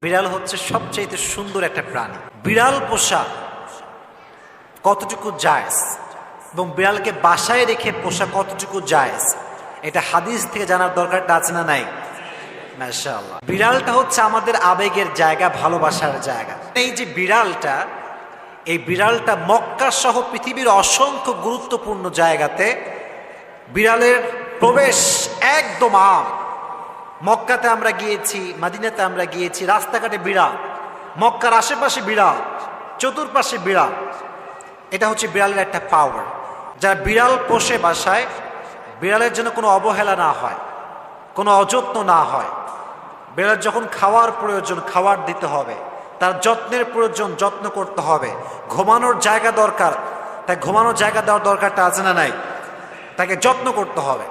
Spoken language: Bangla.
বিড়াল হচ্ছে সবচেয়ে সুন্দর একটা প্রাণী। বিড়াল পোষা কতটুকু জায়েজ এবং বিড়ালকে বাসায় রেখে পোষা কতটুকু জায়েজ, এটা হাদিস থেকে জানার দরকারটা আছে না নাই? মাশাআল্লাহ। বিড়ালটা হচ্ছে আমাদের আবেগের জায়গা, ভালোবাসার জায়গা। এই যে বিড়ালটা, এই বিড়ালটা মক্কা সহ পৃথিবীর অসংখ্য গুরুত্বপূর্ণ জায়গাতে বিড়ালের প্রবেশ একদম আম। মক্কাতে আমরা গিয়েছি, মাদিনাতে আমরা গিয়েছি, রাস্তাঘাটে বিড়াল, মক্কার আশেপাশে বিড়াল, চতুর্পাশে বিড়াল। এটা হচ্ছে বিড়ালের একটা পাওয়ার। যারা বিড়াল পোষে বাসায়, বিড়ালের জন্য কোনো অবহেলা না হয়, কোনো অযত্ন না হয়। বিড়াল যখন খাওয়ার প্রয়োজন খাবার দিতে হবে, তার যত্নের প্রয়োজন যত্ন করতে হবে, ঘুমানোর জায়গা দরকার, তাই ঘুমানোর জায়গা দেওয়ার দরকারটা আছে না নাই? তাকে যত্ন করতে হবে।